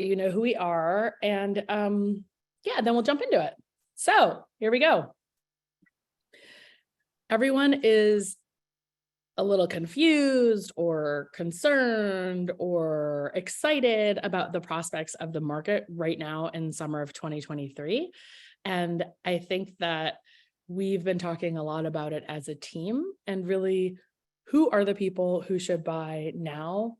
you know who we are, and yeah, then we'll jump into it. So here we go. Everyone is a little confused or concerned or excited about the prospects of the market right now in summer of 2023. And I think that we've been talking a lot about it as a team, and really, who are the people who should buy now,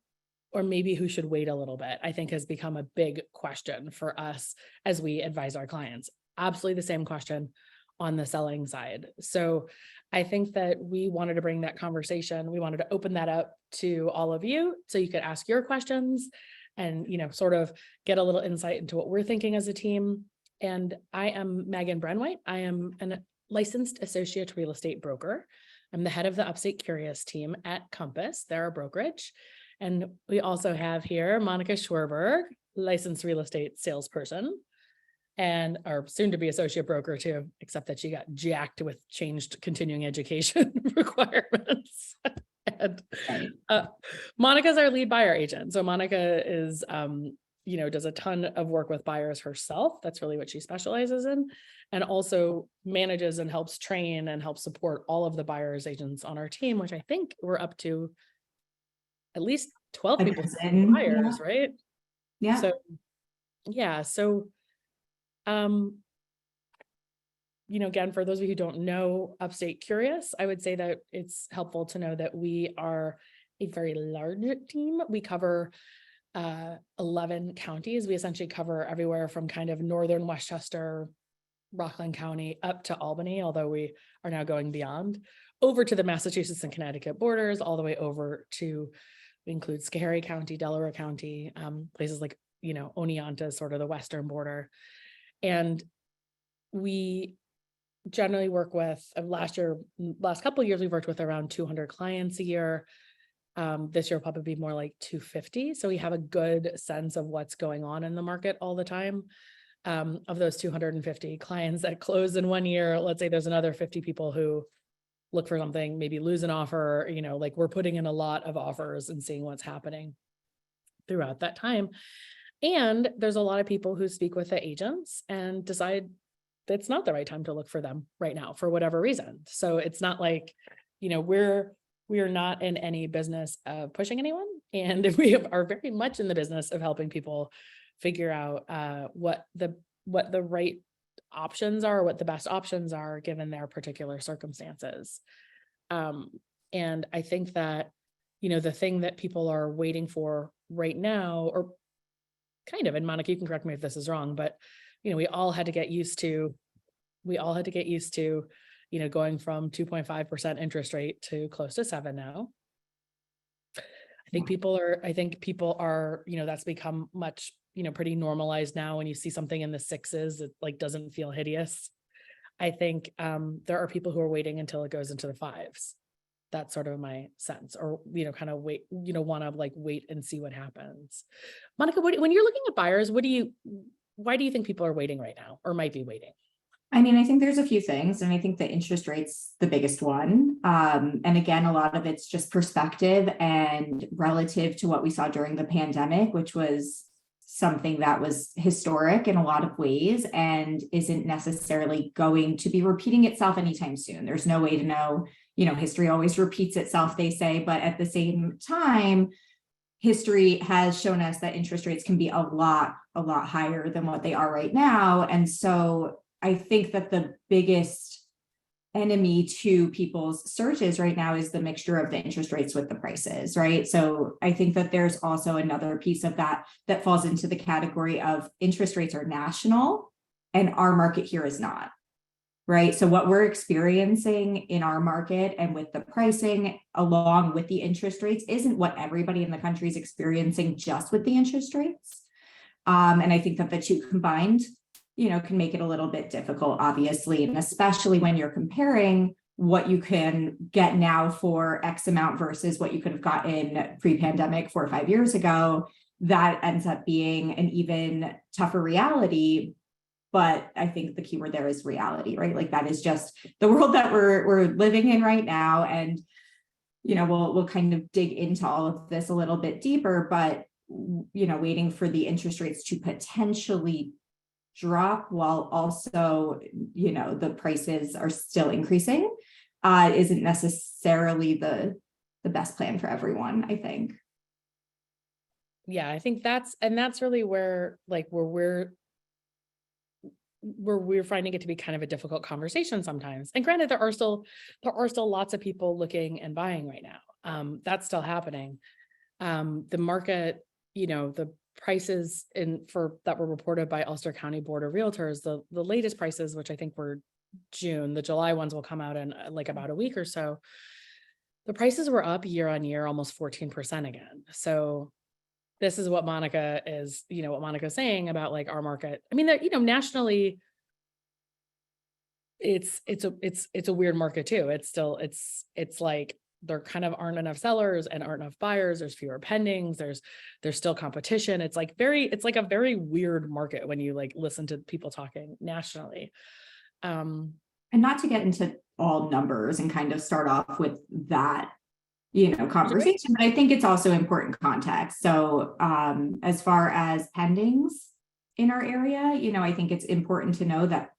or maybe who should wait a little bit, I think has become a big question for us as we advise our clients. Absolutely the same question on the selling side. So I think that we wanted to bring that conversation. We wanted to open that up to all of you so you could ask your questions and, you know, sort of get a little insight into what we're thinking as a team. And I am Megan Brenwhite. I am a licensed associate real estate broker. I'm the head of the Upstate Curious team at Compass. They're a brokerage. And we also have here Monica Schwerberg, licensed real estate salesperson, and our soon-to-be associate broker too, except that she got jacked with changed continuing education requirements. And Monica's our lead buyer agent. So Monica is, you know, does a ton of work with buyers herself. That's really what she specializes in, and also manages and helps train and helps support all of the buyers agents on our team, which I think we're up to at least 12 people buyers, yeah. Right? Yeah. So, yeah. So, you know, again, for those of you who don't know Upstate Curious, I would say that it's helpful to know that we are a very large team. We cover 11 counties. We essentially cover everywhere from kind of northern Westchester, Rockland County up to Albany, although we are now going beyond, over to the Massachusetts and Connecticut borders, all the way over to, we include Schoharie County, Delaware County, places like, you know, Oneonta, sort of the western border. And we generally work with, last couple of years, we've worked with around 200 clients a year. This year will probably be more like 250. So we have a good sense of what's going on in the market all the time. Of those 250 clients that close in 1 year, let's say there's another 50 people who look for something, maybe lose an offer, you know, like we're putting in a lot of offers and seeing what's happening throughout that time. And there's a lot of people who speak with the agents and decide that it's not the right time to look for them right now for whatever reason. So it's not like, you know, we are not in any business of pushing anyone, and we are very much in the business of helping people figure out what the right options are, what the best options are given their particular circumstances. And I think that, you know, the thing that people are waiting for right now, or kind of, and Monica, you can correct me if this is wrong, but, you know, we all had to get used to, you know, going from 2.5% interest rate to close to 7 now. I think people are, you know, that's become much, you know, pretty normalized now. When you see something in the 6s, it like doesn't feel hideous. I think there are people who are waiting until it goes into the 5s. That's sort of my sense, or, you know, kind of wait, you know, want to like wait and see what happens. Monica, when you're looking at buyers, why do you think people are waiting right now, or might be waiting? I mean, I think there's a few things, and I think the interest rate's the biggest one. And again, a lot of it's just perspective and relative to what we saw during the pandemic, which was something that was historic in a lot of ways and isn't necessarily going to be repeating itself anytime soon. There's no way to know, you know, history always repeats itself, they say, but at the same time, history has shown us that interest rates can be a lot higher than what they are right now. And so I think that the biggest enemy to people's searches right now is the mixture of the interest rates with the prices, right? So I think that there's also another piece of that falls into the category of interest rates are national and our market here is not, right? So what we're experiencing in our market and with the pricing along with the interest rates isn't what everybody in the country is experiencing just with the interest rates. And I think that the two combined, you know, can make it a little bit difficult, obviously, and especially when you're comparing what you can get now for X amount versus what you could have gotten pre-pandemic 4 or 5 years ago, that ends up being an even tougher reality. But I think the keyword there is reality, right? Like that is just the world that we're living in right now. And, you know, we'll kind of dig into all of this a little bit deeper, but waiting for the interest rates to potentially drop while also, the prices are still increasing, isn't necessarily the best plan for everyone, I think. Yeah, I think that's really where we're finding it to be kind of a difficult conversation sometimes. And granted, there are still lots of people looking and buying right now. That's still happening. The market, the prices that were reported by Ulster County Board of Realtors, the latest prices, which I think were June, the July ones will come out in like about a week or so. The prices were up year on year, almost 14% again. So this is what Monica is, what Monica's saying about like our market. I mean, that, nationally, it's a weird market too. It's like there kind of aren't enough sellers and aren't enough buyers. There's fewer pendings. There's still competition. It's like a very weird market when you like listen to people talking nationally. And not to get into all numbers and kind of start off with that, conversation, but I think it's also important context. So as far as pendings in our area, I think it's important to know that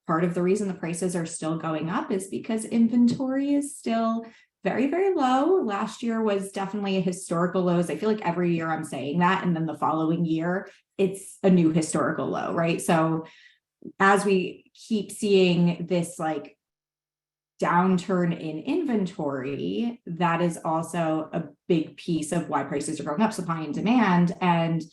part of the reason the prices are still going up is because inventory is still very, very low. Last year was definitely a historical lows. I feel like every year I'm saying that, and then the following year it's a new historical low, right? So as we keep seeing this like downturn in inventory, that is also a big piece of why prices are going up, supply and demand. And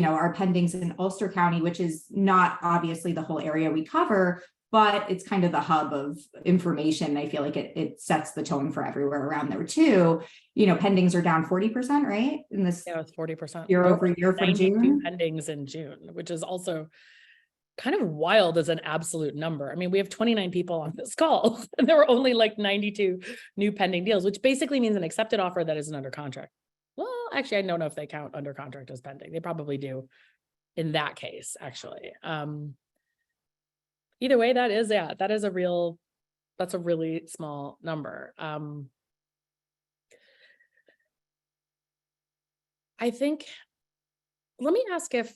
our pendings in Ulster County, which is not obviously the whole area we cover, but it's kind of the hub of information. I feel like it sets the tone for everywhere around there too. Pendings are down 40%, right? In this, yeah, it's 40% year over year from June. Pendings in June, which is also kind of wild as an absolute number. I mean, we have 29 people on this call and there were only like 92 new pending deals, which basically means an accepted offer that isn't under contract. Well, actually, I don't know if they count under contract as pending. They probably do in that case, actually. Either way, that's a really small number. I think, let me ask if,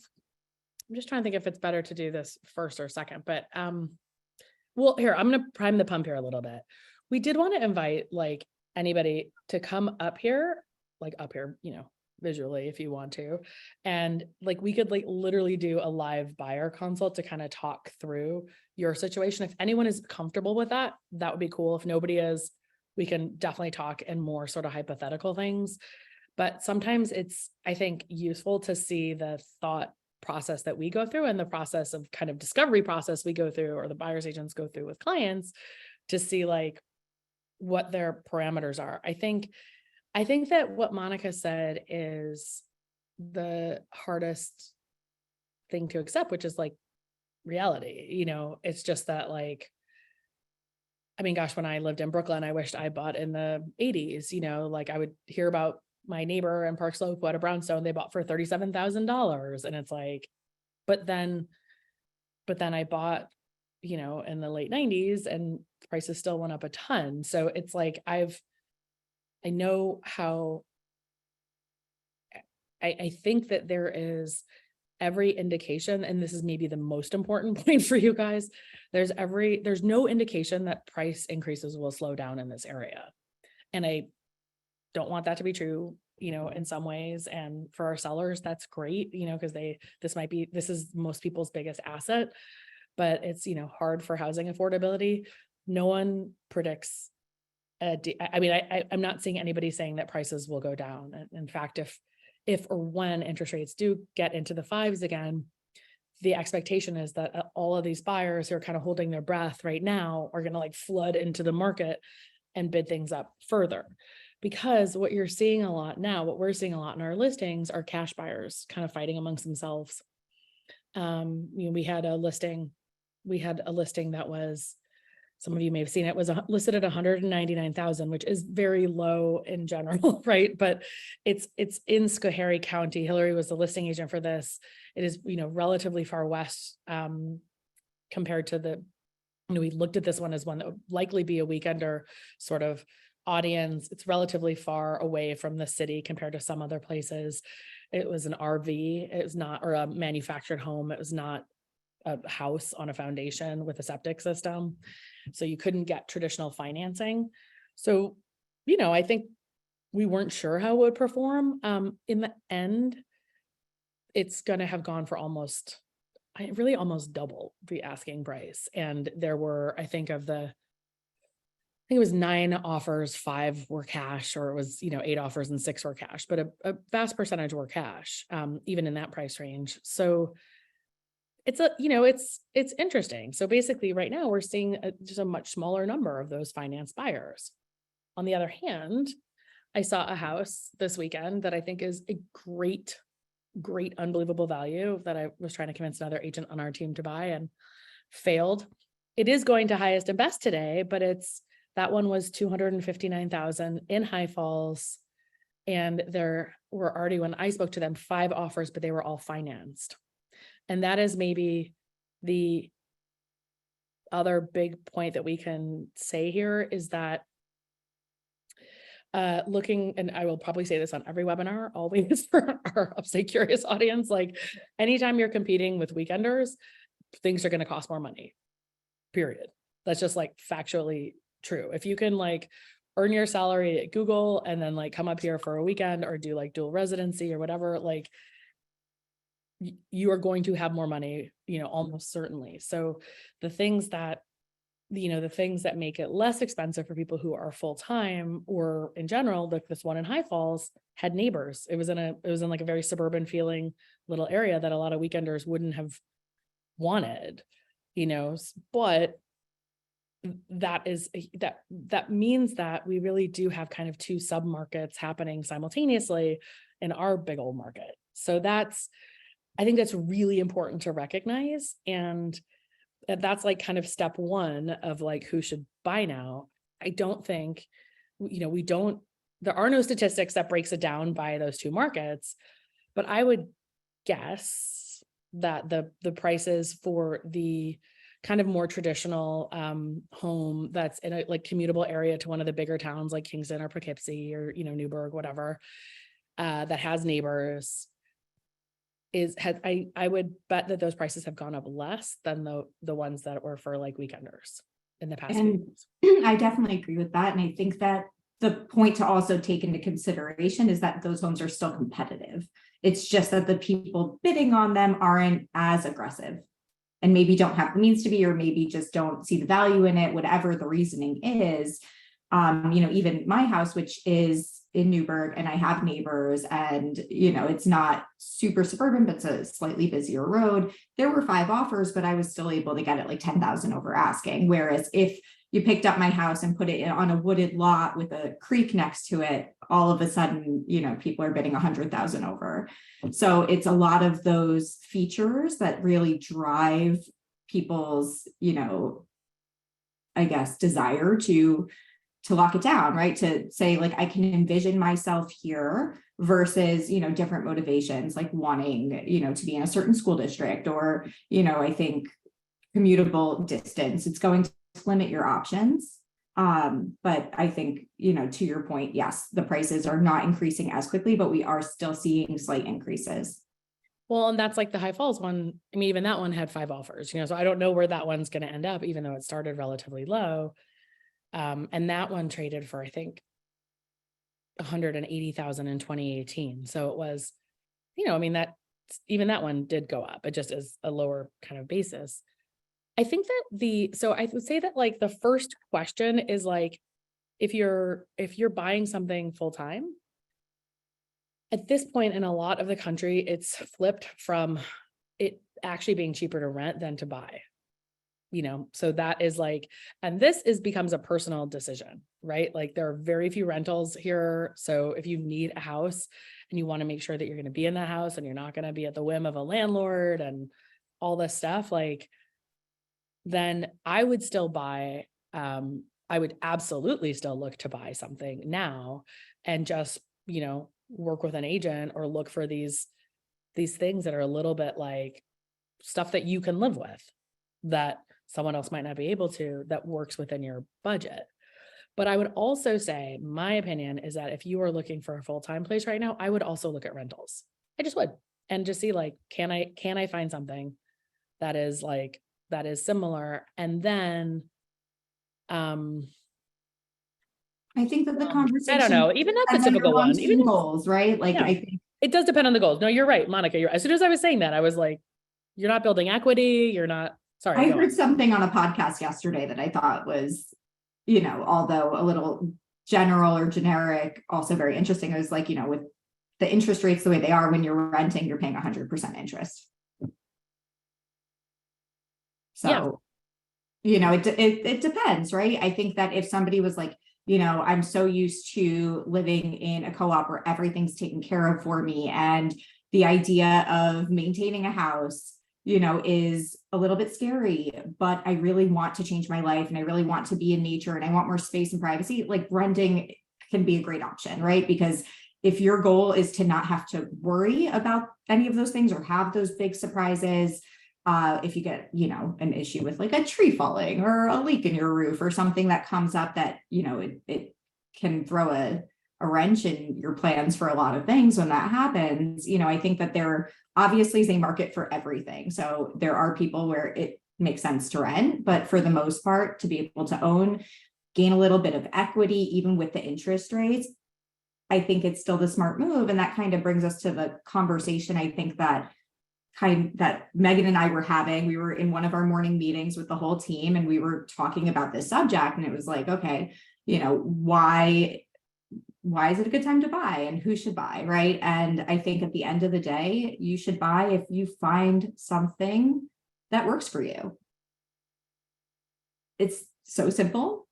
I'm just trying to think if it's better to do this first or second, but well, here, I'm going to prime the pump here a little bit. We did want to invite like anybody to come up here, visually if you want to. And like, we could like literally do a live buyer consult to kind of talk through your situation. If anyone is comfortable with that, that would be cool. If nobody is, we can definitely talk in more sort of hypothetical things. But sometimes it's, I think, useful to see the thought process that we go through and the process of kind of discovery process we go through, or the buyer's agents go through with clients, to see like what their parameters are. I think that what Monica said is the hardest thing to accept, which is like reality. It's just that like, I mean, gosh, when I lived in Brooklyn, I wished I bought in the 80s, like I would hear about my neighbor in Park Slope who had a brownstone they bought for $37,000. And it's like, but then I bought, in the late 90s and prices still went up a ton. So it's like, I know how, I think that there is every indication, and this is maybe the most important point for you guys, there's no indication that price increases will slow down in this area. And I don't want that to be true, in some ways. And for our sellers, that's great, because this is most people's biggest asset, but it's, hard for housing affordability. No one predicts. I'm not seeing anybody saying that prices will go down. In fact, if or when interest rates do get into the fives again, the expectation is that all of these buyers who are kind of holding their breath right now are going to like flood into the market and bid things up further. Because what you're seeing a lot now, what we're seeing a lot in our listings are cash buyers kind of fighting amongst themselves. We had a listing that was, some of you may have seen it, was listed at 199,000, which is very low in general, right? But it's in Schoharie County. Hillary was the listing agent for this. It is, relatively far west compared to we looked at this one as one that would likely be a weekender sort of audience. It's relatively far away from the city compared to some other places. It was an RV. It was not, or a manufactured home. It was not a house on a foundation with a septic system. So you couldn't get traditional financing. So, I think we weren't sure how it would perform. In the end, it's going to have gone for almost double the asking price. And there were, I think it was 9 offers, 5 were cash, or it was, 8 offers and 6 were cash, but a vast percentage were cash, even in that price range. So it's it's interesting. So basically right now we're seeing just a much smaller number of those finance buyers. On the other hand, I saw a house this weekend that I think is a great, unbelievable value that I was trying to convince another agent on our team to buy and failed. It is going to highest and best today, but that one was $259,000 in High Falls. And there were already, when I spoke to them, 5 offers, but they were all financed. And that is maybe the other big point that we can say here is that looking, and I will probably say this on every webinar, always for our Upstate Curious audience, like anytime you're competing with weekenders, things are going to cost more money, period. That's just like factually true. If you can like earn your salary at Google and then like come up here for a weekend or do like dual residency or whatever, like you are going to have more money, almost certainly. So the things that make it less expensive for people who are full-time, or in general, like this one in High Falls had neighbors. It was in like a very suburban feeling little area that a lot of weekenders wouldn't have wanted, but that means that we really do have kind of 2 submarkets happening simultaneously in our big old market. So I think that's really important to recognize. And that's like kind of step 1 of like who should buy now. I don't think, there are no statistics that breaks it down by those 2 markets, but I would guess that the prices for the kind of more traditional home that's in a like commutable area to one of the bigger towns like Kingston or Poughkeepsie or, Newburgh, whatever, that has neighbors, I would bet that those prices have gone up less than the ones that were for like weekenders in the past few years. I definitely agree with that. And I think that the point to also take into consideration is that those homes are still competitive. It's just that the people bidding on them aren't as aggressive and maybe don't have the means to be, or maybe just don't see the value in it, whatever the reasoning is. Even my house, which is in Newburgh, and I have neighbors, and it's not super suburban, but it's a slightly busier road. There were 5 offers, but I was still able to get it like 10,000 over asking. Whereas if you picked up my house and put it on a wooded lot with a creek next to it, all of a sudden, people are bidding 100,000 over. So it's a lot of those features that really drive people's, I guess, desire to lock it down, right? To say like, I can envision myself here versus, different motivations, like wanting, to be in a certain school district, or, I think commutable distance. It's going to limit your options. But I think, to your point, yes, the prices are not increasing as quickly, but we are still seeing slight increases. Well, and that's like the High Falls one. I mean, even that one had 5 offers, so I don't know where that one's going to end up, even though it started relatively low. And that one traded for, I think, 180,000 in 2018. So it was, that even that one did go up. It just is a lower kind of basis. I think that so I would say that like the first question is like, if you're buying something full time, at this point in a lot of the country, it's flipped from it actually being cheaper to rent than to buy. So that is like, and this becomes a personal decision, right? Like there are very few rentals here. So if you need a house and you want to make sure that you're going to be in that house and you're not going to be at the whim of a landlord and all this stuff, like, then I would still buy, I would absolutely still look to buy something now and just, work with an agent or look for these things that are a little bit like stuff that you can live with, that someone else might not be able to, that works within your budget. But I would also say, my opinion is that if you are looking for a full-time place right now, I would also look at rentals. I just would, and just see like, can I find something that is similar? And then, I think that the I don't conversation know, even that's a depends on your typical one, even long-term goals, right? Like, yeah, I think it does depend on the goals. No, you're right, Monica. As soon as I was saying that, I was like, you're not building equity. You're not, sorry, I go heard on. something on a podcast yesterday that I thought was, although a little general or generic, also very interesting. It was like, with the interest rates the way they are, when you're renting, you're paying 100% interest. Yeah. So, it depends, right? I think that if somebody was like, I'm so used to living in a co-op where everything's taken care of for me, and the idea of maintaining a house, is a little bit scary, but I really want to change my life and I really want to be in nature and I want more space and privacy, like renting can be a great option, right? Because if your goal is to not have to worry about any of those things or have those big surprises, if you get, an issue with like a tree falling or a leak in your roof or something that comes up that, it can throw a wrench in your plans for a lot of things when that happens. I think that there obviously is a market for everything. So there are people where it makes sense to rent, but for the most part, to be able to own, gain a little bit of equity, even with the interest rates, I think it's still the smart move. And that kind of brings us to the conversation, I think that Megan and I were having. We were in one of our morning meetings with the whole team and we were talking about this subject, and it was like, okay, why is it a good time to buy and who should buy, right? And I think at the end of the day, you should buy if you find something that works for you. It's so simple,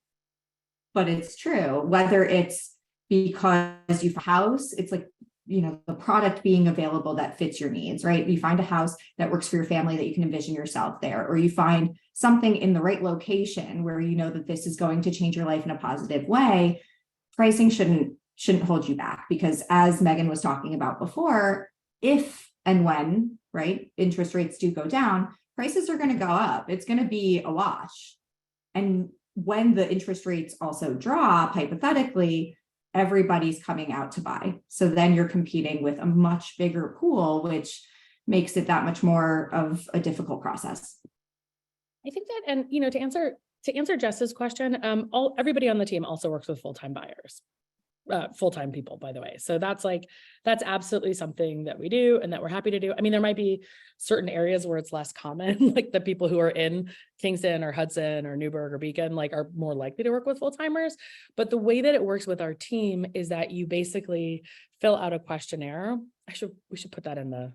but it's true. Whether it's because you have a house, it's like, the product being available that fits your needs, right? You find a house that works for your family, that you can envision yourself there, or you find something in the right location where you know that this is going to change your life in a positive way. Pricing shouldn't hold you back, because as Megan was talking about before, if and when, right, interest rates do go down, prices are going to go up. It's going to be a wash. And when the interest rates also drop, hypothetically, everybody's coming out to buy. So then you're competing with a much bigger pool, which makes it that much more of a difficult process. I think that, and to answer Jess's question, everybody on the team also works with full-time buyers, full-time people, by the way. So that's absolutely something that we do and that we're happy to do. I mean, there might be certain areas where it's less common, like the people who are in Kingston or Hudson or Newburgh or Beacon, like, are more likely to work with full-timers. But the way that it works with our team is that you basically fill out a questionnaire. We should put that in the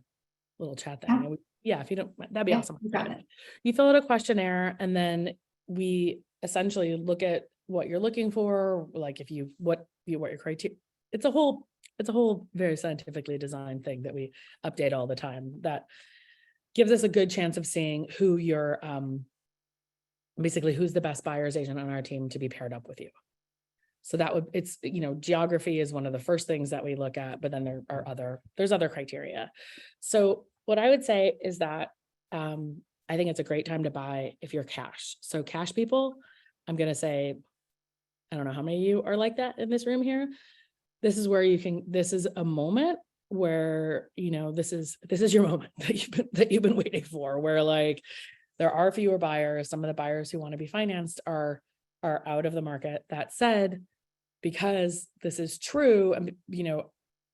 little chat thing. Yeah, if you don't, that'd be awesome. You got it. You fill out a questionnaire, and then we essentially look at what you're looking for, like what your criteria. It's a whole very scientifically designed thing that we update all the time that gives us a good chance of seeing who your basically who's the best buyer's agent on our team to be paired up with you. So geography is one of the first things that we look at, but then there's other criteria. So what I would say is that I think it's a great time to buy if you're cash. So cash people, I'm going to say, I don't know how many of you are like that in this room here. This is where this is a moment where, this is your moment that you've been waiting for, where like there are fewer buyers. Some of the buyers who want to be financed are out of the market. That said, because this is true, and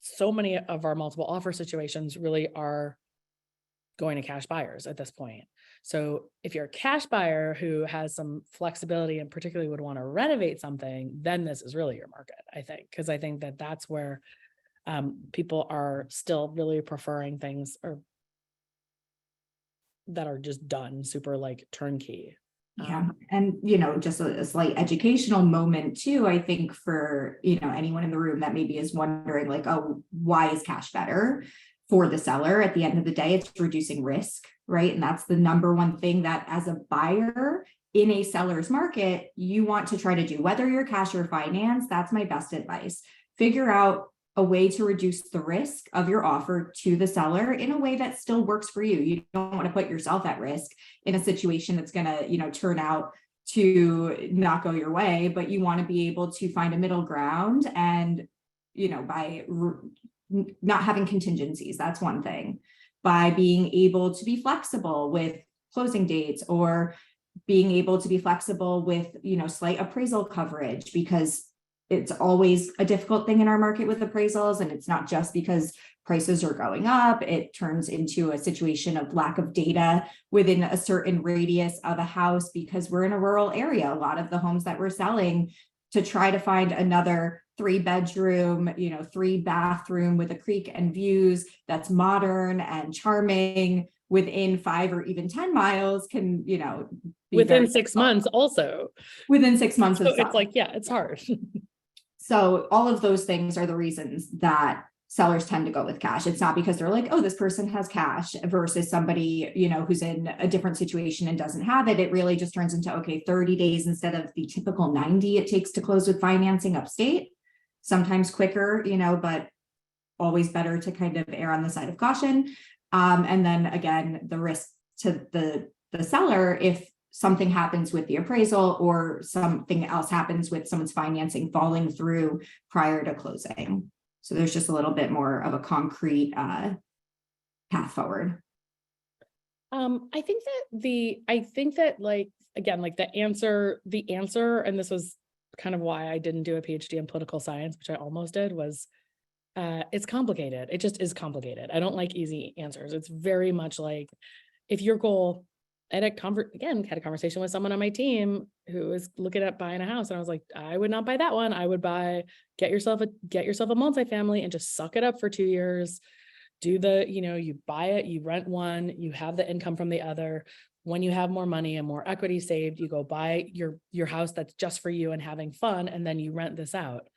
so many of our multiple offer situations really are going to cash buyers at this point. So if you're a cash buyer who has some flexibility and particularly would want to renovate something, then this is really your market, I think, because I think that that's where people are still really preferring things that are just done super like turnkey. Yeah. And, just a slight educational moment too, I think, for, anyone in the room that maybe is wondering like, oh, why is cash better for the seller? At the end of the day, it's reducing risk, right? And that's the number one thing that as a buyer in a seller's market, you want to try to do, whether you're cash or finance. That's my best advice. Figure out a way to reduce the risk of your offer to the seller in a way that still works for you. You don't want to put yourself at risk in a situation that's going to, turn out to not go your way, but you want to be able to find a middle ground and, by not having contingencies, that's one thing. By being able to be flexible with closing dates, or being able to be flexible with, slight appraisal coverage, because it's always a difficult thing in our market with appraisals. And it's not just because prices are going up. It turns into a situation of lack of data within a certain radius of a house, because we're in a rural area. A lot of the homes that we're selling, to try to find another 3-bedroom, 3-bathroom with a creek and views that's modern and charming within 5 or even 10 miles can, be within 6 months also. Within 6 months So of it's like, yeah, it's hard. So all of those things are the reasons that sellers tend to go with cash. It's not because they're like, oh, this person has cash versus somebody, who's in a different situation and doesn't have it. It really just turns into, okay, 30 days instead of the typical 90 it takes to close with financing upstate. Sometimes quicker, but always better to kind of err on the side of caution. And then again, the risk to the seller, if something happens with the appraisal or something else happens with someone's financing falling through prior to closing. So there's just a little bit more of a concrete path forward. I think that like, again, like the answer, and this was kind of why I didn't do a PhD in political science, which I almost did, was it's complicated. It just is complicated. I don't like easy answers. It's very much like, if your goal, I had a conversation with someone on my team who was looking at buying a house. And I was like, I would not buy that one. I would get yourself a multifamily and just suck it up for 2 years. Do you buy it, you rent one, you have the income from the other. When you have more money and more equity saved, you go buy your house that's just for you and having fun. And then you rent this out.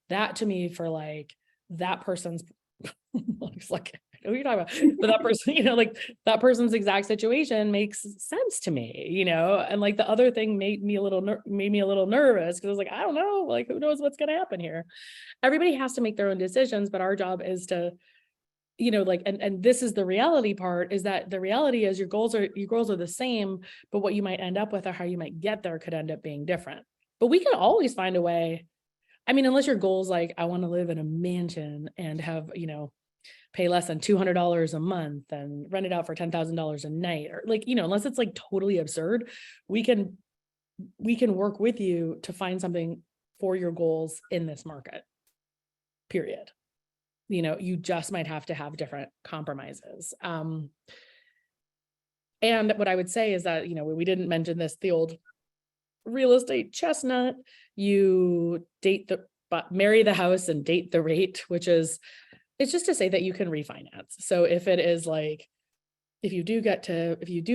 That to me, for like that person's, it's like, I know what you're talking about, but that person, like that person's exact situation makes sense to me, and like the other thing made me a little nervous, because I was like, I don't know, like who knows what's going to happen here. Everybody has to make their own decisions, but our job is to, like, and this is the reality part, is that the reality is your goals are the same, but what you might end up with or how you might get there could end up being different. But we can always find a way. I mean, unless your goal is like, I want to live in a mansion and have, pay less than $200 a month and rent it out for $10,000 a night, or like, unless it's like totally absurd, we can work with you to find something for your goals in this market, period. You just might have to have different compromises. And what I would say is that, we didn't mention this, the old real estate chestnut, you marry the house and date the rate, which is, it's just to say that you can refinance. So if it is like, if you do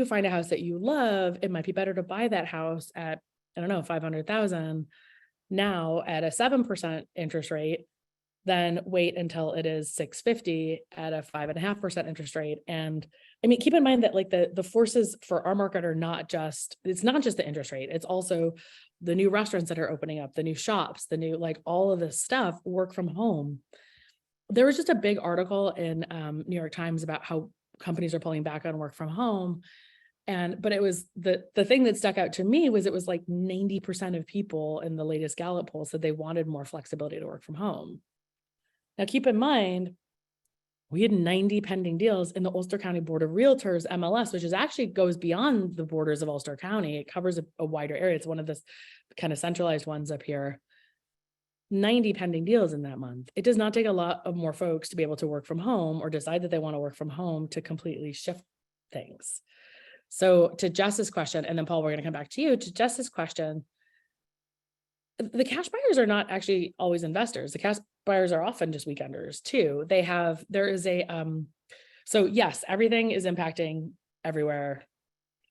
find a house that you love, it might be better to buy that house at, I don't know, 500,000 now at a 7% interest rate, then wait until it is 650 at a 5.5% interest rate. And I mean, keep in mind that like the forces for our market are it's not just the interest rate. It's also the new restaurants that are opening up, the new shops, the new, like all of this stuff, work from home. There was just a big article in New York Times about how companies are pulling back on work from home. But it was the thing that stuck out to me was it was like 90% of people in the latest Gallup poll said they wanted more flexibility to work from home. Now, keep in mind, we had 90 pending deals in the Ulster County Board of Realtors MLS, which is actually goes beyond the borders of Ulster County. It covers a wider area. It's one of the kind of centralized ones up here. 90 pending deals in that month. It does not take a lot of more folks to be able to work from home or decide that they want to work from home to completely shift things. So to Jess's question, and then Paul, we're going to come back to you. To Jess's question, the cash buyers are not actually always investors. The cash buyers are often just weekenders too. So yes, everything is impacting everywhere.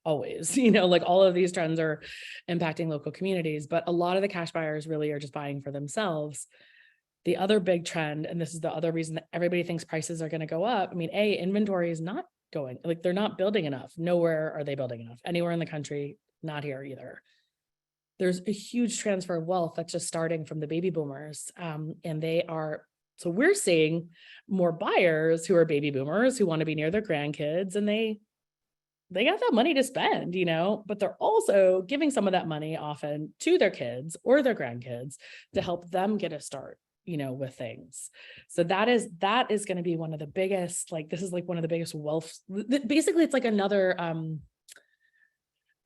Always, like all of these trends are impacting local communities, but a lot of the cash buyers really are just buying for themselves. The other big trend, and this is the other reason that everybody thinks prices are going to go up. I mean, inventory is not going, like they're not building enough. Nowhere are they building enough. Anywhere in the country, not here either. There's a huge transfer of wealth that's just starting from the baby boomers. So we're seeing more buyers who are baby boomers who want to be near their grandkids, and they got that money to spend, but they're also giving some of that money often to their kids or their grandkids to help them get a start, with things. So that is going to be one of the biggest, like, this is like one of the biggest wealth, basically it's like another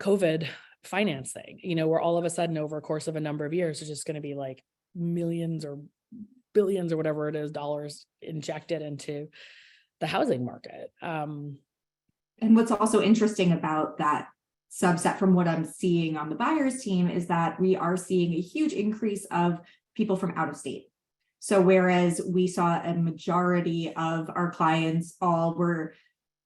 COVID finance thing, where all of a sudden over a course of a number of years, it's just going to be like millions or billions or whatever it is, dollars injected into the housing market. And what's also interesting about that subset from what I'm seeing on the buyers team is that we are seeing a huge increase of people from out of state. So whereas we saw a majority of our clients all were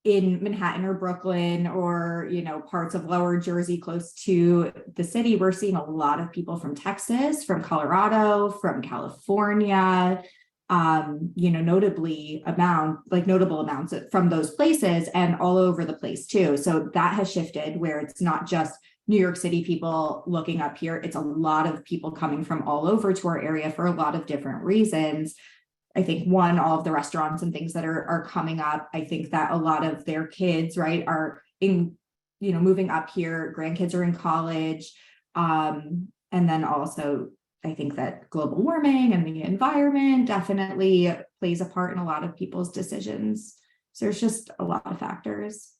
in Manhattan or Brooklyn or, parts of lower Jersey close to the city, we're seeing a lot of people from Texas, from Colorado, from California, notable amounts from those places and all over the place too. So that has shifted where it's not just New York City people looking up here. It's a lot of people coming from all over to our area for a lot of different reasons. I think all of the restaurants and things that are coming up, I think that a lot of their kids, right, are moving up here, grandkids are in college. And then also I think that global warming and the environment definitely plays a part in a lot of people's decisions. So there's just a lot of factors.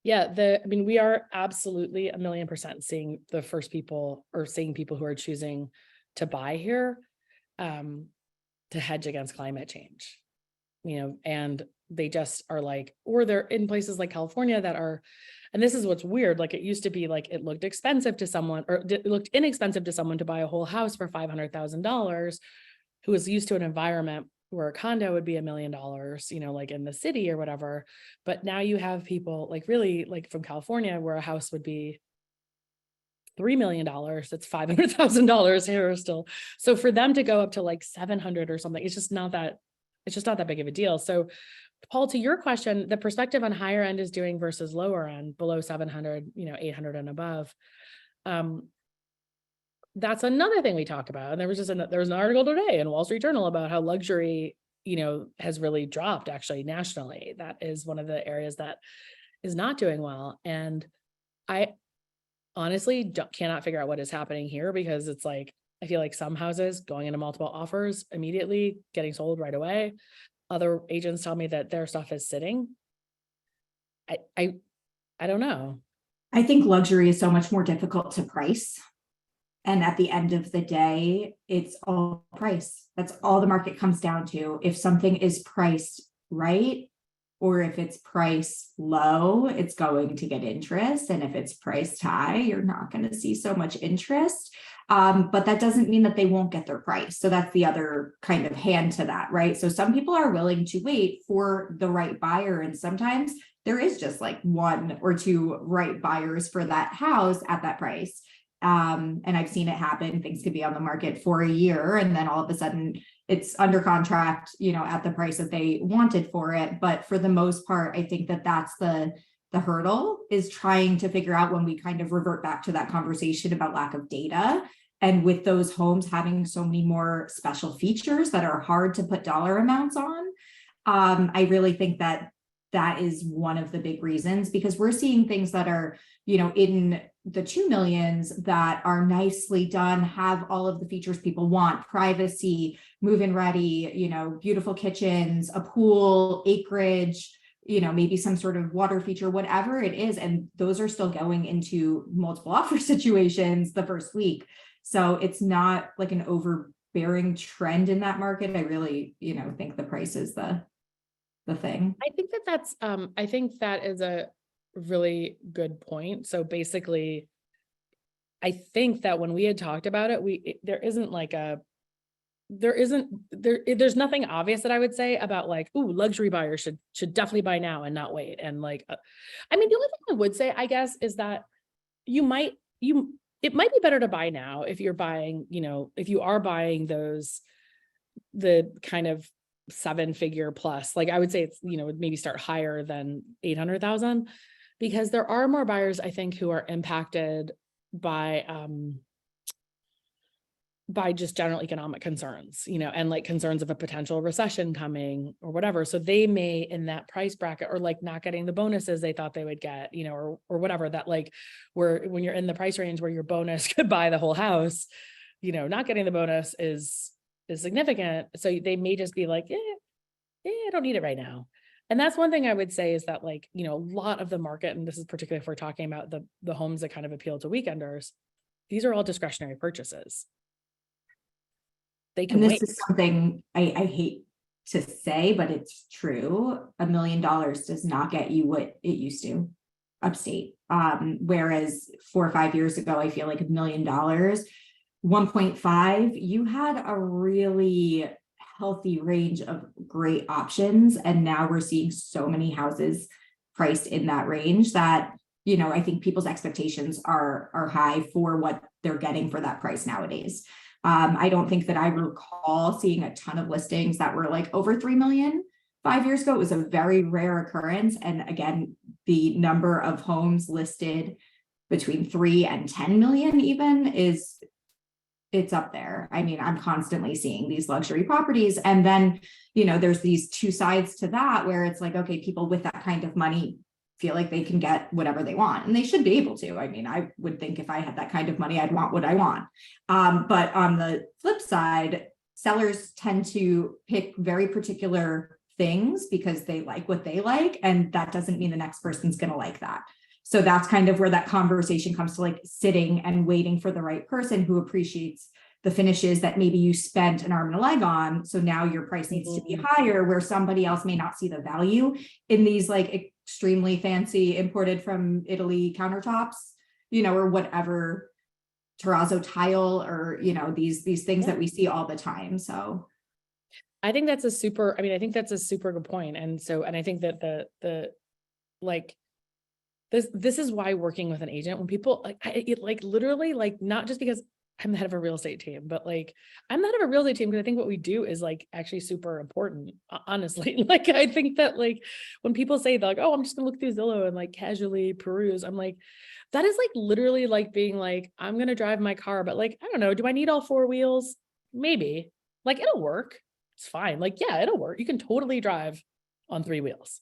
Yeah, we are absolutely 1,000,000% seeing the first people or seeing people who are choosing to buy here to hedge against climate change, and they just are like, or they're in places like California that are, and this is what's weird, like it used to be like it looked expensive to someone, or it looked inexpensive to someone to buy a whole house for $500,000 who was used to an environment where a condo would be $1 million, like in the city or whatever. But now you have people like really like from California where a house would be $3 million, that's $500,000 here still. So for them to go up to like 700 or something, it's just not that big of a deal. So Paul, to your question, the perspective on higher end is doing versus lower end, below 700, 800 and above. That's another thing we talk about. And there was an article today in Wall Street Journal about how luxury, has really dropped actually nationally. That is one of the areas that is not doing well. And I honestly cannot figure out what is happening here, because it's like, I feel like some houses going into multiple offers immediately getting sold right away. Other agents tell me that their stuff is sitting. I don't know. I think luxury is so much more difficult to price. And at the end of the day, it's all price. That's all the market comes down to. If something is priced right, or if it's priced low, it's going to get interest. And if it's priced high, you're not going to see so much interest. But that doesn't mean that they won't get their price. So that's the other kind of hand to that, right? So some people are willing to wait for the right buyer. And sometimes there is just like one or two right buyers for that house at that price. And I've seen it happen. Things could be on the market for a year, and then all of a sudden it's under contract, at the price that they wanted for it. But for the most part, I think that that's the hurdle, is trying to figure out, when we kind of revert back to that conversation about lack of data, and with those homes having so many more special features that are hard to put dollar amounts on. I really think that is one of the big reasons, because we're seeing things that are, in the 2 millions that are nicely done, have all of the features people want: privacy, move-in ready, beautiful kitchens, a pool, acreage, maybe some sort of water feature, whatever it is. And those are still going into multiple offer situations the first week. So it's not like an overbearing trend in that market. I really, think the price is the thing. I think that is a really good point. So basically, I think that when we had talked about it, there's nothing obvious that I would say about like, ooh, luxury buyers should definitely buy now and not wait. And like, the only thing I would say, I guess, is that it might be better to buy now if you're buying, if you are buying the kind of 7-figure plus, like I would say it's, maybe start higher than 800,000, because there are more buyers, I think, who are impacted by just general economic concerns, and like concerns of a potential recession coming or whatever. So they may, in that price bracket, or like not getting the bonuses they thought they would get, or whatever, that like when you're in the price range where your bonus could buy the whole house, not getting the bonus is is significant. So they may just be like, I don't need it right now. And that's one thing I would say is that, like, you know, a lot of the market, and this is particularly if we're talking about the homes that kind of appeal to weekenders, these are all discretionary purchases. They can And this wait. is something I hate to say, but it's true. $1 million does not get you what it used to upstate. Whereas 4 or 5 years ago, I feel like $1 million, 1.5, you had a really healthy range of great options. And now we're seeing so many houses priced in that range that, you know, I think people's expectations are high for what they're getting for that price nowadays. I don't think that I recall seeing a ton of listings that were like over 3 million 5 years ago. It was a very rare occurrence. And again, the number of homes listed between 3 and 10 million even it's up there. I mean, I'm constantly seeing these luxury properties. And then, you know, there's these two sides to that where it's like, okay, people with that kind of money feel like they can get whatever they want, and they should be able to. I mean, I would think if I had that kind of money, I'd want what I want. But on the flip side, sellers tend to pick very particular things because they like what they like, and that doesn't mean the next person's going to like that. So that's kind of where that conversation comes to, like sitting and waiting for the right person who appreciates the finishes that maybe you spent an arm and a leg on. So now your price needs to be higher, where somebody else may not see the value in these like extremely fancy imported from Italy countertops, you know, or whatever, terrazzo tile, or, you know, these things that we see all the time. So I think that's a super, I mean, I think that's a super good point. And so, and I think that the like, this is why working with an agent, when people like literally, like, not just because I'm the head of a real estate team, but like, I'm the head of a real estate team because I think what we do is like actually super important, honestly. Like, I think that like when people say like, oh, I'm just gonna look through Zillow and like casually peruse, I'm like, that is like literally like being like, I'm gonna drive my car, but like, I don't know, do I need all 4 wheels? Maybe. Like, it'll work. It's fine. Like, yeah, it'll work. You can totally drive on 3 wheels.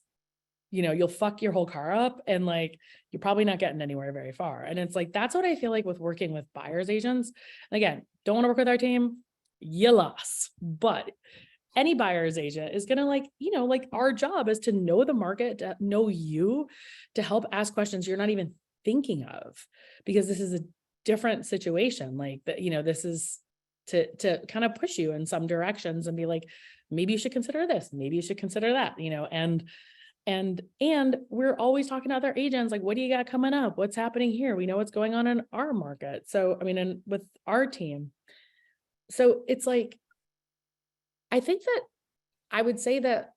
You know, you'll fuck your whole car up and like, you're probably not getting anywhere very far. And it's like, that's what I feel like with working with buyer's agents. And again, don't want to work with our team, you lost. But any buyer's agent is going to, like, you know, like, our job is to know the market, to know you, to help ask questions you're not even thinking of, because this is a different situation. Like that, you know, this is to kind of push you in some directions and be like, maybe you should consider this, maybe you should consider that, you know, and we're always talking to other agents, like, what do you got coming up? What's happening here? We know what's going on in our market. So, I mean, and with our team. So it's like, I think that I would say that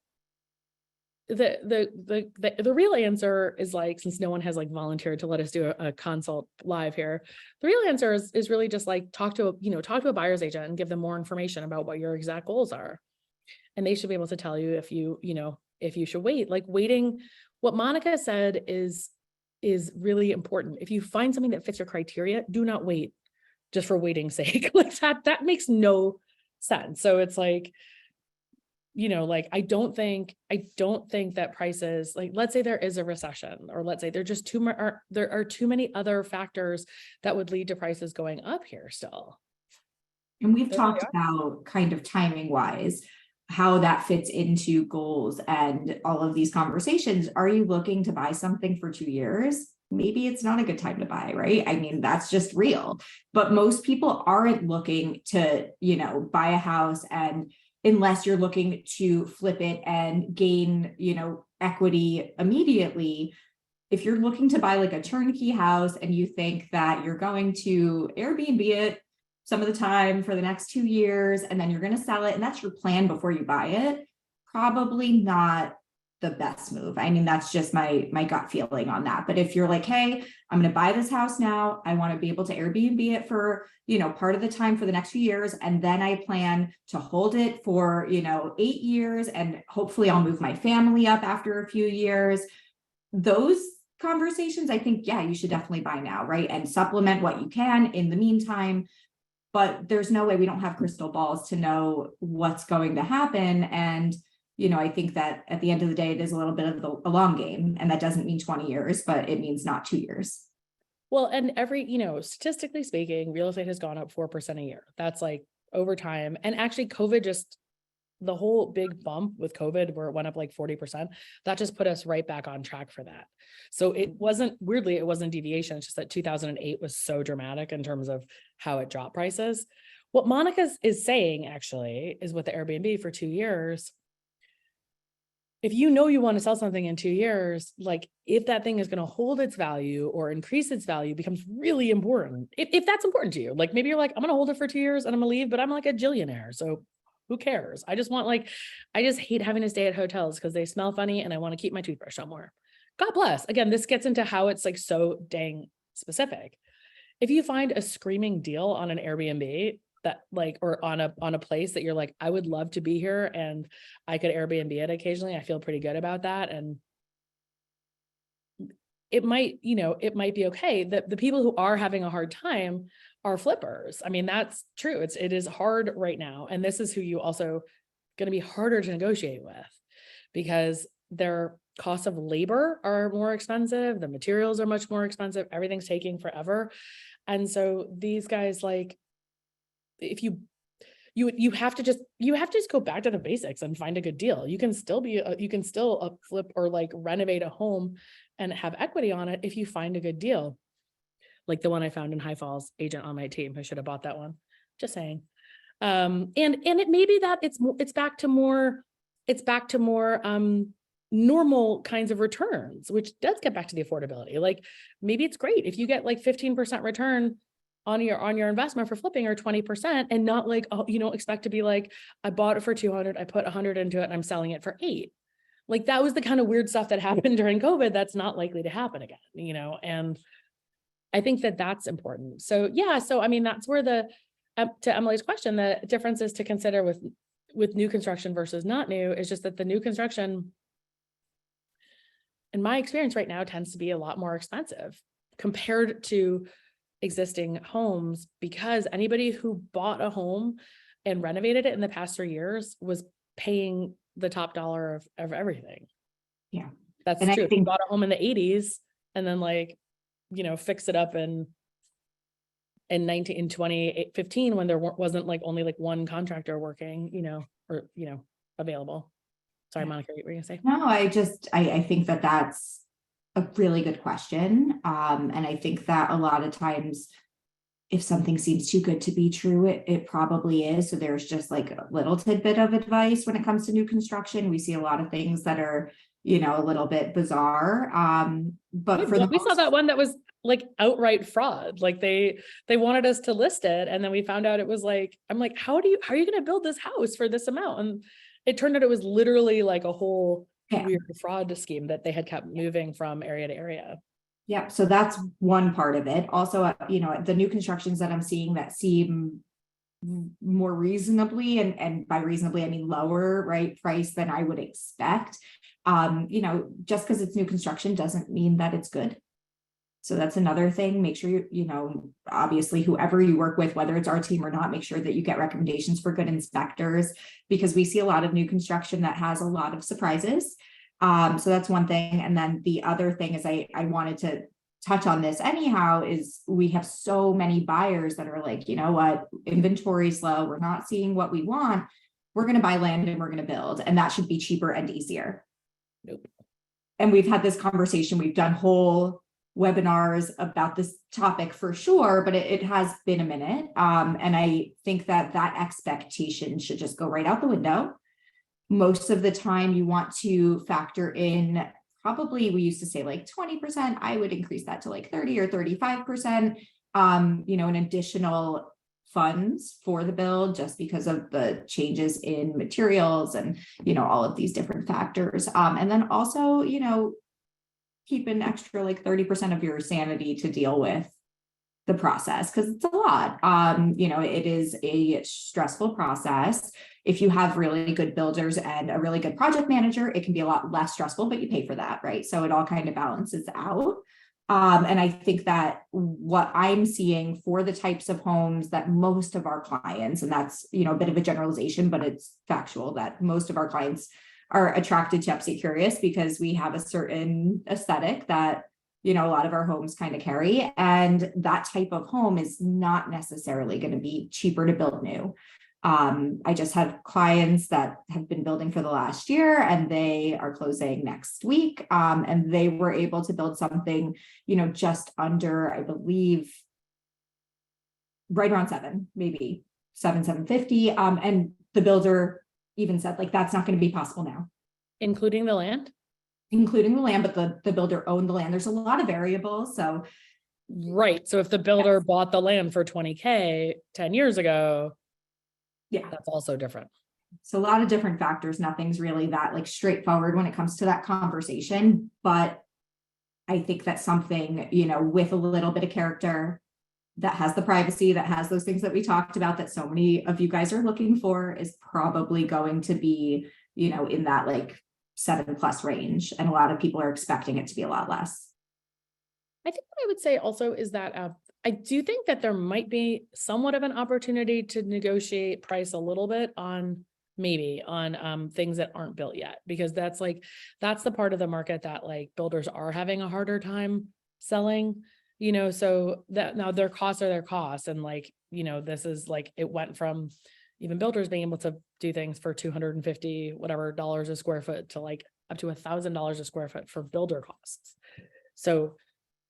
the real answer is, like, since no one has like volunteered to let us do a consult live here, the real answer is really just like talk to a buyer's agent and give them more information about what your exact goals are. And they should be able to tell you if if you should wait. Like, waiting, what Monica said is really important. If you find something that fits your criteria, do not wait just for waiting's sake. Like that makes no sense. So it's like, you know, like, I don't think that prices, like, let's say there is a recession, or let's say there are too many other factors that would lead to prices going up here still. And we've talked about kind of timing wise, how that fits into goals and all of these conversations. Are you looking to buy something for 2 years? Maybe it's not a good time to buy, right? I mean, that's just real. But most people aren't looking to, you know, buy a house, and unless you're looking to flip it and gain, you know, equity immediately. If you're looking to buy like a turnkey house and you think that you're going to Airbnb it some of the time for the next 2 years, and then you're going to sell it, and that's your plan before you buy it, probably not the best move. I mean, that's just my gut feeling on that. But if you're like, hey, I'm going to buy this house now, I want to be able to Airbnb it for, you know, part of the time for the next few years, and then I plan to hold it for, you know, 8 years, and hopefully I'll move my family up after a few years. Those conversations, I think, yeah, you should definitely buy now, right? And supplement what you can in the meantime. But there's no way, we don't have crystal balls to know what's going to happen. And, you know, I think that at the end of the day, it is a little bit of a long game. And that doesn't mean 20 years, but it means not 2 years. Well, and statistically speaking, real estate has gone up 4% a year. That's like over time. And actually COVID just, the whole big bump with COVID where it went up like 40%, that just put us right back on track for that. So it wasn't, weirdly, it wasn't deviation. It's just that 2008 was so dramatic in terms of how it dropped prices. What Monica is saying actually is with the Airbnb for 2 years, if you know you want to sell something in 2 years, like if that thing is going to hold its value or increase its value becomes really important. If that's important to you, like maybe you're like, I'm going to hold it for 2 years and I'm going to leave, but I'm like a jillionaire. So who cares? I just want I just hate having to stay at hotels because they smell funny and I want to keep my toothbrush somewhere. God bless. Again, this gets into how it's like so dang specific. If you find a screaming deal on an Airbnb that like, or on a place that you're like, I would love to be here and I could Airbnb it occasionally, I feel pretty good about that. And it might, it might be okay. The people who are having a hard time are flippers. I mean, that's true. It is hard right now. And this is who you also going to be harder to negotiate with because their costs of labor are more expensive. The materials are much more expensive. Everything's taking forever. And so these guys, like, if you have to just go back to the basics and find a good deal. You can still flip or like renovate a home and have equity on it if you find a good deal. Like the one I found in High Falls, agent on my team. I should have bought that one. Just saying. And it may be that it's back to more normal kinds of returns, which does get back to the affordability. Like maybe it's great if you get like 15% return on your investment for flipping or 20% and not like, oh, you don't expect to be like, I bought it for 200, I put 100 into it and I'm selling it for 8. Like that was the kind of weird stuff that happened during COVID. That's not likely to happen again, and I think that that's important. So yeah, so I mean, that's where to Emily's question, the differences to consider with new construction versus not new is just that the new construction, in my experience right now, tends to be a lot more expensive compared to existing homes, because anybody who bought a home and renovated it in the past 3 years was paying the top dollar of everything. Yeah, that's and true. I think bought a home in the 80s and then fix it up in 2015 when there wasn't like only like one contractor working, available. Sorry, Monica, what were you gonna say? No, I think that that's a really good question. And I think that a lot of times if something seems too good to be true, it probably is. So there's just like a little tidbit of advice when it comes to new construction. We see a lot of things that are, a little bit bizarre. But we saw that one that was like outright fraud. Like they wanted us to list it. And then we found out it was like, I'm like, how are you going to build this house for this amount? And it turned out it was literally like a whole weird fraud scheme that they had kept moving from area to area. Yeah, so that's one part of it. Also, the new constructions that I'm seeing that seem more reasonably, and by reasonably, I mean lower, right, price than I would expect. Just because it's new construction doesn't mean that it's good. So that's another thing. Make sure obviously whoever you work with, whether it's our team or not, make sure that you get recommendations for good inspectors, because we see a lot of new construction that has a lot of surprises. So that's one thing. And then the other thing is I wanted to touch on this anyhow, is we have so many buyers that are like, you know what, inventory's low, we're not seeing what we want, we're going to buy land and we're going to build, and that should be cheaper and easier. Nope. And we've had this conversation, we've done whole webinars about this topic for sure, but it has been a minute. And I think that expectation should just go right out the window. Most of the time you want to factor in, probably we used to say like 20%, I would increase that to like 30 or 35%, an additional funds for the build, just because of the changes in materials and, all of these different factors. And then also, keep an extra like 30% of your sanity to deal with the process, because it's a lot. It is a stressful process. If you have really good builders and a really good project manager, it can be a lot less stressful, but you pay for that, right? So it all kind of balances out. And I think that what I'm seeing for the types of homes that most of our clients, and that's, a bit of a generalization, but it's factual, that most of our clients are attracted to Upstate Curious because we have a certain aesthetic that, a lot of our homes kind of carry. And that type of home is not necessarily going to be cheaper to build new. I just have clients that have been building for the last year and they are closing next week. And they were able to build something, just under, I believe, right around 750. And the builder even said, like, that's not going to be possible now. Including the land? Including the land, but the builder owned the land. There's a lot of variables. So right. So if the builder bought the land for 20K 10 years ago, yeah, that's also different. So a lot of different factors. Nothing's really that like straightforward when it comes to that conversation. But I think that's something, with a little bit of character, that has the privacy, that has those things that we talked about that so many of you guys are looking for, is probably going to be, in that like 7+ range. And a lot of people are expecting it to be a lot less. I think what I would say also is that I do think that there might be somewhat of an opportunity to negotiate price a little bit on things that aren't built yet, because that's the part of the market that like builders are having a harder time selling, so that now their costs are their costs. And like, this is like, it went from even builders being able to do things for $250 whatever dollars a square foot to like up to $1,000 a square foot for builder costs. So,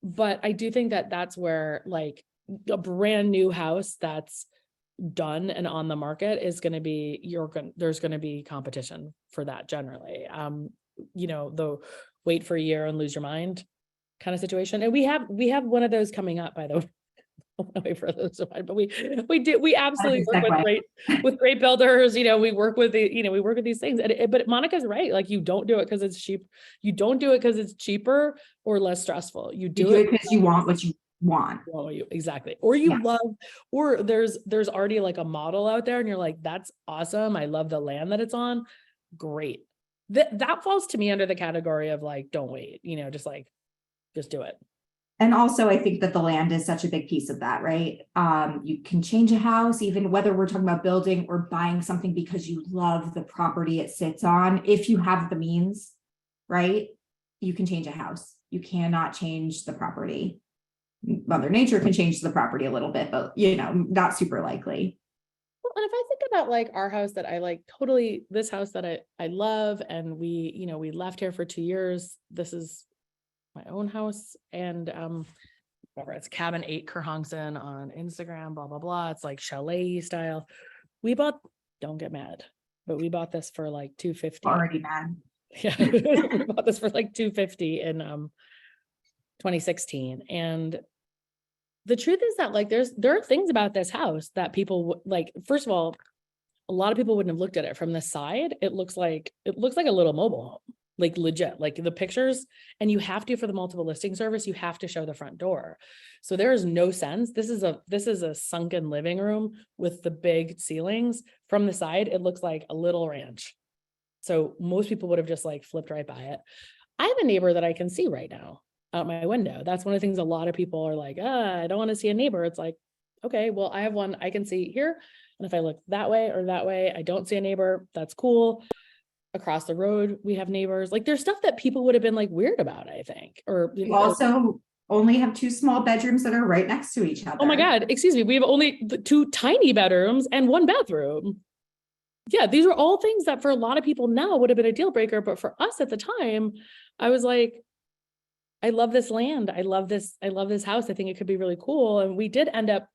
but I do think that that's where like a brand new house that's done and on the market is going to be, there's going to be competition for that generally. The wait for a year and lose your mind kind of situation. And we have one of those coming up, by the way. Wait for those, but we absolutely work with great builders. We work with these things. But Monica's right. Like, you don't do it because it's cheap. You don't do it because it's cheaper or less stressful. You do it because you want what you want. Exactly. Or you love, or there's already like a model out there and you're like, that's awesome. I love the land that it's on. Great. That falls to me under the category of like, don't wait, just do it. And also, I think that the land is such a big piece of that, right? You can change a house, even whether we're talking about building or buying something because you love the property it sits on. If you have the means, right? You can change a house. You cannot change the property. Mother Nature can change the property a little bit, but not super likely. Well, and if I think about like our house that I like totally, this house that I love, and we left here for 2 years. This is my own house, and whatever, it's cabin 8 Kerhonkson on Instagram, blah blah blah. It's like chalet style. Don't get mad, but we bought this for like $250. Already mad. Yeah, we bought this for like $250 in 2016. And the truth is that like there are things about this house that people like. First of all, a lot of people wouldn't have looked at it from the side. It looks like a little mobile home. Like legit, like the pictures, and you have to, for the multiple listing service, you have to show the front door. So there is no sense. This is a sunken living room with the big ceilings. From the side, it looks like a little ranch. So most people would have just like flipped right by it. I have a neighbor that I can see right now out my window. That's one of the things a lot of people are like, I don't want to see a neighbor. It's like, okay, well, I have one I can see here. And if I look that way or that way, I don't see a neighbor. That's cool. Across the road, we have neighbors. Like, there's stuff that people would have been like weird about, I think. Or you also only have 2 small bedrooms that are right next to each other. Oh my God, excuse me. We have only 2 tiny bedrooms and 1 bathroom. Yeah, these are all things that for a lot of people now would have been a deal breaker. But for us at the time, I was like, I love this land. I love this house. I think it could be really cool. And we did end up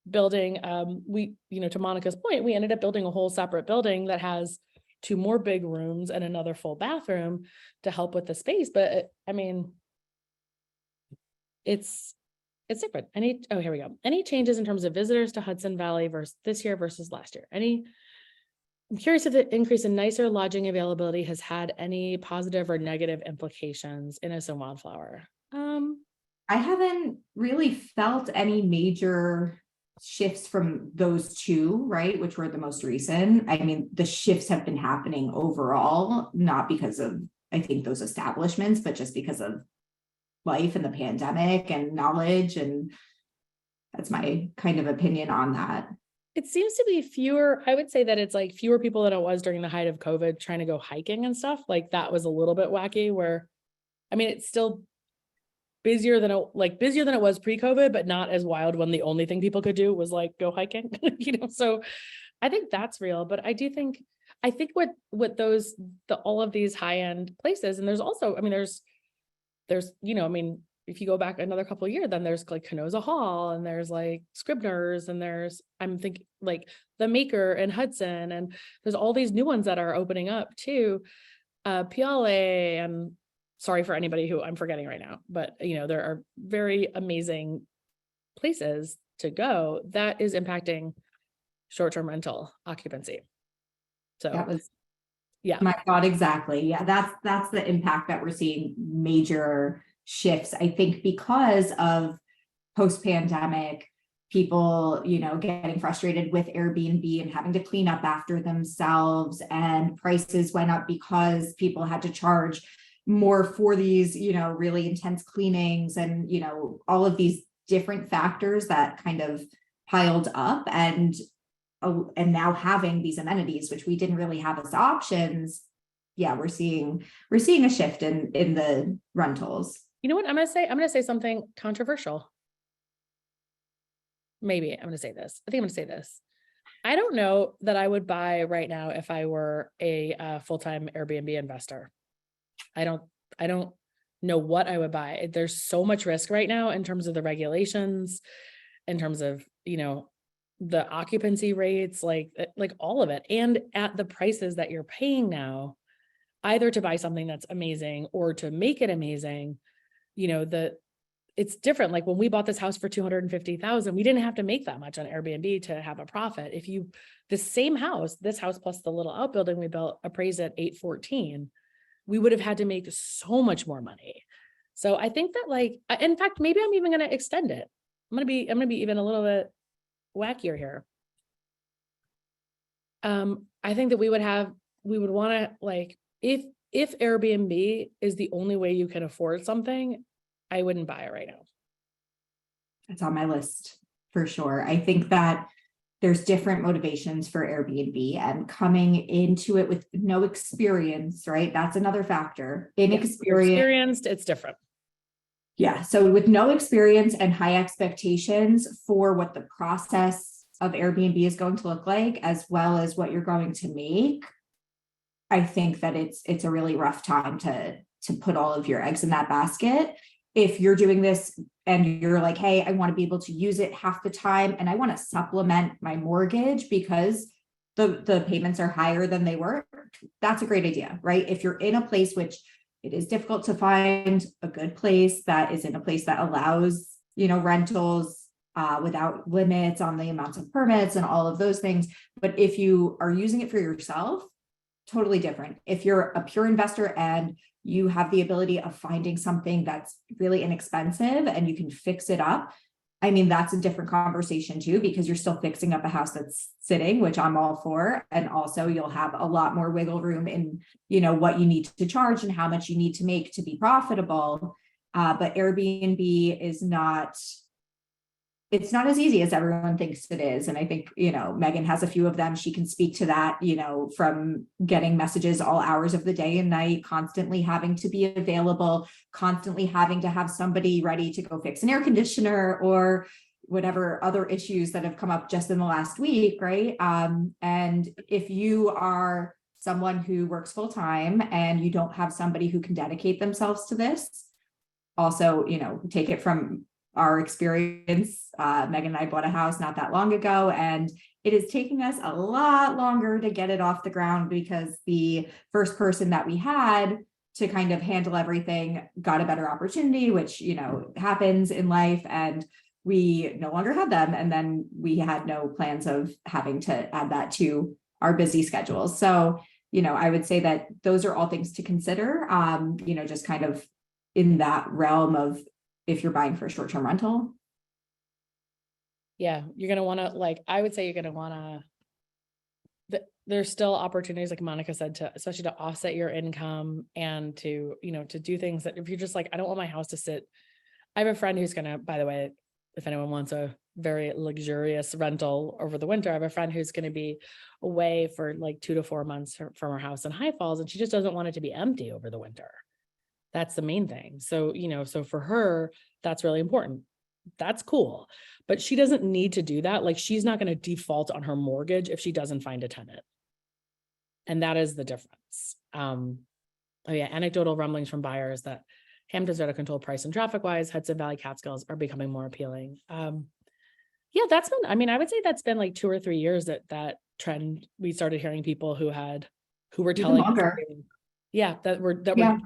building, to Monica's point, we ended up building a whole separate building that has 2 more big rooms and another full bathroom to help with the space. But it's different. Here we go. Any changes in terms of visitors to Hudson Valley versus this year versus last year? I'm curious if the increase in nicer lodging availability has had any positive or negative implications in Innocent Wildflower. I haven't really felt any major shifts from those 2, right, which were the most recent. I mean, the shifts have been happening overall, not because of, I think, those establishments, but just because of life and the pandemic and knowledge. And that's my kind of opinion on that. It seems to be fewer. I would say that it's like fewer people than it was during the height of COVID trying to go hiking and stuff. Like that was a little bit wacky, where, I mean, it's still busier than it was pre-COVID, but not as wild when the only thing people could do was like go hiking, so I think that's real. But I think what all of these high-end places, and there's also, I mean, there's, I mean, if you go back another couple of years, then there's like Canosa Hall, and there's like Scribner's, and I'm thinking like the Maker and Hudson, and there's all these new ones that are opening up too. Piale, and sorry for anybody who I'm forgetting right now, but there are very amazing places to go that is impacting short-term rental occupancy. So That was yeah, my thought exactly. Yeah, that's the impact that we're seeing, major shifts. I think because of post-pandemic, people, getting frustrated with Airbnb and having to clean up after themselves, and prices went up because people had to charge more for these, really intense cleanings, and, all of these different factors that kind of piled up, and now having these amenities, which we didn't really have as options. Yeah, we're seeing a shift in the rentals. You know what I'm gonna say something controversial. Maybe I'm gonna say this. I think I'm gonna say this. I don't know that I would buy right now if I were a full-time Airbnb investor. I don't know what I would buy. There's so much risk right now in terms of the regulations, in terms of, the occupancy rates, like all of it. And at the prices that you're paying now, either to buy something that's amazing or to make it amazing, it's different. Like when we bought this house for $250,000, we didn't have to make that much on Airbnb to have a profit. This house plus the little outbuilding we built appraised at 814, we would have had to make so much more money. So I think that in fact, maybe I'm even going to extend it. I'm going to be even a little bit wackier here. I think that we would want to if Airbnb is the only way you can afford something, I wouldn't buy it right now. It's on my list for sure. I think that there's different motivations for Airbnb, and coming into it with no experience, right? That's another factor. Inexperienced, it's different. Yeah. So with no experience and high expectations for what the process of Airbnb is going to look like, as well as what you're going to make, I think that it's a really rough time to put all of your eggs in that basket. If you're doing this and you're like, hey, I want to be able to use it half the time, and I want to supplement my mortgage because the payments are higher than they were, that's a great idea, right? If you're in a place, which it is difficult to find a good place that is in a place that allows, rentals without limits on the amounts of permits and all of those things. But if you are using it for yourself, totally different. If you're a pure investor and you have the ability of finding something that's really inexpensive and you can fix it up, I mean, that's a different conversation too, because you're still fixing up a house that's sitting, which I'm all for. And also you'll have a lot more wiggle room in, what you need to charge and how much you need to make to be profitable. But Airbnb is it's not as easy as everyone thinks it is. And I think, Megan has a few of them. She can speak to that, from getting messages all hours of the day and night, constantly having to be available, constantly having to have somebody ready to go fix an air conditioner or whatever other issues that have come up just in the last week, right? And if you are someone who works full time and you don't have somebody who can dedicate themselves to this, also, take it from our experience. Megan and I bought a house not that long ago, and it is taking us a lot longer to get it off the ground because the first person that we had to kind of handle everything got a better opportunity, which, happens in life, and we no longer had them. And then we had no plans of having to add that to our busy schedules. So, I would say that those are all things to consider, just kind of in that realm of if you're buying for a short-term rental. Yeah, you're going to want to, I would say you're going to want to, there's still opportunities, like Monica said, especially to offset your income and to, to do things that if you're just like, I don't want my house to sit. I have a friend who's going to, by the way, if anyone wants a very luxurious rental over the winter, I have a friend who's going to be away for 2 to 4 months from her house in High Falls, and she just doesn't want it to be empty over the winter. That's the main thing. So, so for her, that's really important. That's cool. But she doesn't need to do that. Like, she's not going to default on her mortgage if she doesn't find a tenant. And that is the difference. Oh yeah, anecdotal rumblings from buyers that Hamptons out of control price and traffic wise, Hudson Valley Catskills are becoming more appealing. Yeah, that's been, I mean, I would say that's been like 2 or 3 years that trend. We started hearing people who were Even telling us longer. yeah, that were Yeah. and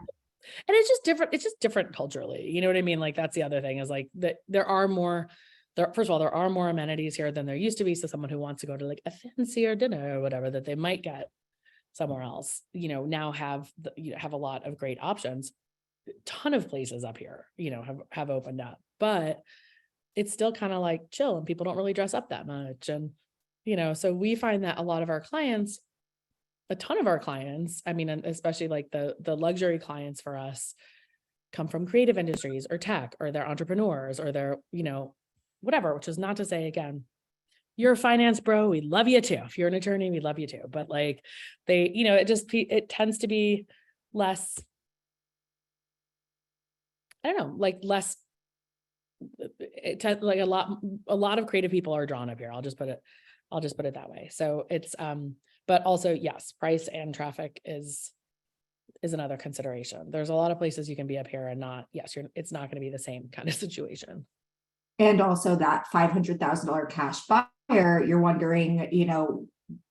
it's just different culturally. You know what I mean? Like, that's the other thing, is like that there are more first of all, there are more amenities here than there used to be. So someone who wants to go to like a fancier dinner or whatever that they might get somewhere else, now have have a lot of great options. A ton of places up here, have opened up, but it's still kind of like chill and people don't really dress up that much. And, so we find that a lot of our clients, a ton of our clients, I mean, and especially like the luxury clients for us, come from creative industries or tech, or they're entrepreneurs, or they're, whatever, which is not to say, again, you're a finance bro, we love you too. If you're an attorney, we love you too. But like they, it tends to be less, I don't know, like less, like a lot of creative people are drawn up here. I'll just put it that way. So it's, but also, yes, price and traffic is another consideration. There's a lot of places you can be up here and not, it's not going to be the same kind of situation. And also that $500,000 cash buyer, you're wondering,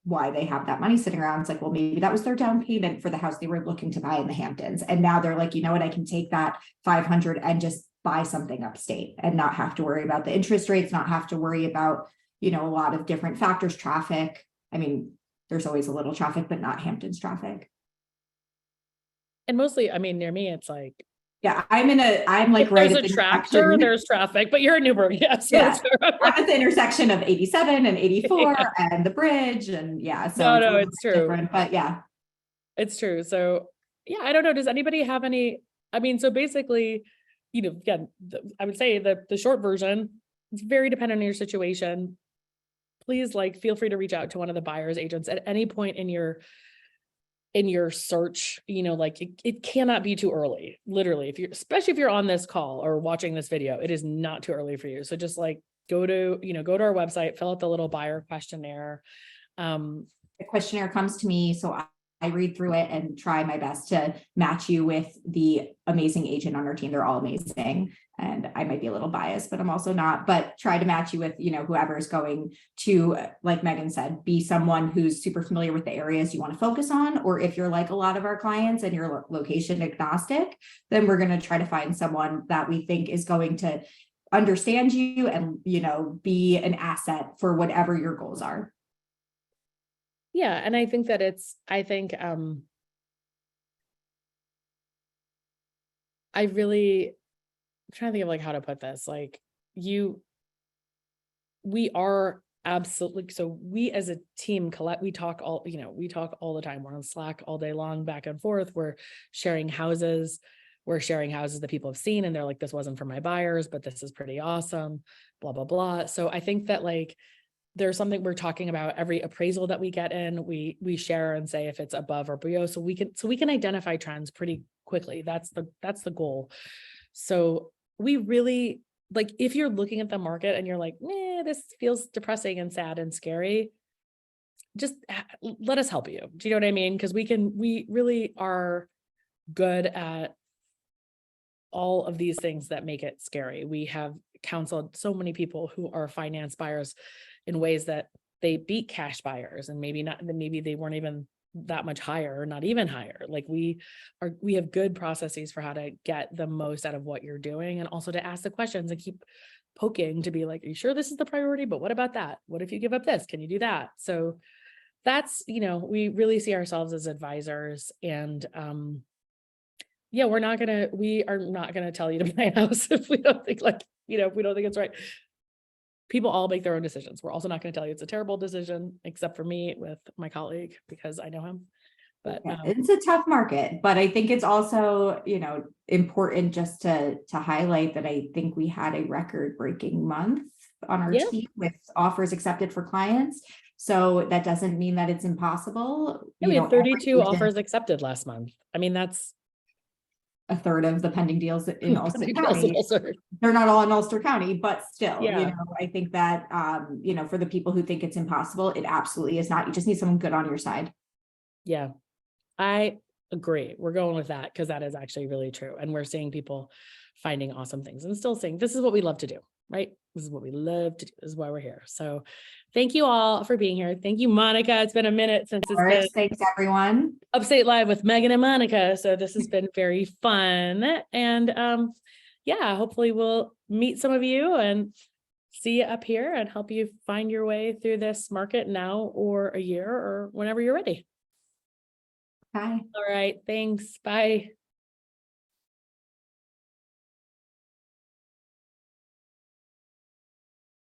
why they have that money sitting around. It's like, well, maybe that was their down payment for the house they were looking to buy in the Hamptons. And now they're like, you know what, I can take that 500 and just buy something upstate and not have to worry about the interest rates, not have to worry about, a lot of different factors, traffic. I mean, there's always a little traffic, but not Hamptons traffic. And mostly, I mean, near me, it's like, yeah, I'm like right at the tractor, there's traffic, but you're in Newburgh. Yes. Yeah. I'm at the intersection of 87 and 84 and the bridge. And yeah, so no, it's true. Different, but yeah. It's true. So yeah, I don't know. Does anybody have any, I mean, so basically, again, I would say that the short version, it's very dependent on your situation. Please, feel free to reach out to one of the buyer's agents at any point in your search. It cannot be too early. Literally, especially if you're on this call or watching this video, it is not too early for you. So just go to our website, fill out the little buyer questionnaire. The questionnaire comes to me, so I read through it and try my best to match you with the amazing agent on our team. They're all amazing. And I might be a little biased, but I'm also not, but try to match you with, whoever is going to, like Megan said, be someone who's super familiar with the areas you want to focus on. Or if you're like a lot of our clients and you're location agnostic, then we're going to try to find someone that we think is going to understand you and, be an asset for whatever your goals are. Yeah. And I think that I'm trying to think of how to put this, we are absolutely, so we as a team we talk all the time. We're on Slack all day long, back and forth. We're sharing houses that people have seen. And they're like, this wasn't for my buyers, but this is pretty awesome, blah, blah, blah. So I think that there's something we're talking about every appraisal that we get in, we share and say if it's above or below, so we can identify trends pretty quickly. That's the goal. So we really, if you're looking at the market and you're like, this feels depressing and sad and scary, just let us help you. Do you know what I mean? Because we really are good at all of these things that make it scary. We have counseled so many people who are finance buyers in ways that they beat cash buyers, and maybe they weren't even that much higher or not even higher. We have good processes for how to get the most out of what you're doing, and also to ask the questions and keep poking to be like, are you sure this is the priority? But what about that? What if you give up this? Can you do that? So that's, we really see ourselves as advisors, and yeah, we are not gonna tell you to buy a house if we don't think if we don't think it's right. People all make their own decisions. We're also not going to tell you it's a terrible decision, except for me with my colleague, because I know him. But it's a tough market, but I think it's also, important just to highlight that I think we had a record-breaking month on our team with offers accepted for clients. So that doesn't mean that it's impossible. We had 32 offers accepted last month. I mean, that's a third of the pending deals in Ulster County. Also, They're not all in Ulster County, but still, Yeah. you know, I think that, you know, for the people who think it's impossible, it absolutely is not. You just need someone good on your side. Yeah, I agree. We're going with that because that is actually really true. And we're seeing people finding awesome things and still saying, this is what we love to do, right? This is what we love to do. This is why we're here. So thank you all for being here. Thank you, Monica. It's been a minute since Of it's been course, thanks everyone. Upstate Live with Megan and Monica. So this has been very fun. And yeah, hopefully we'll meet some of you and see you up here and help you find your way through this market now or a year or whenever you're ready. Bye. All right. Thanks. Bye.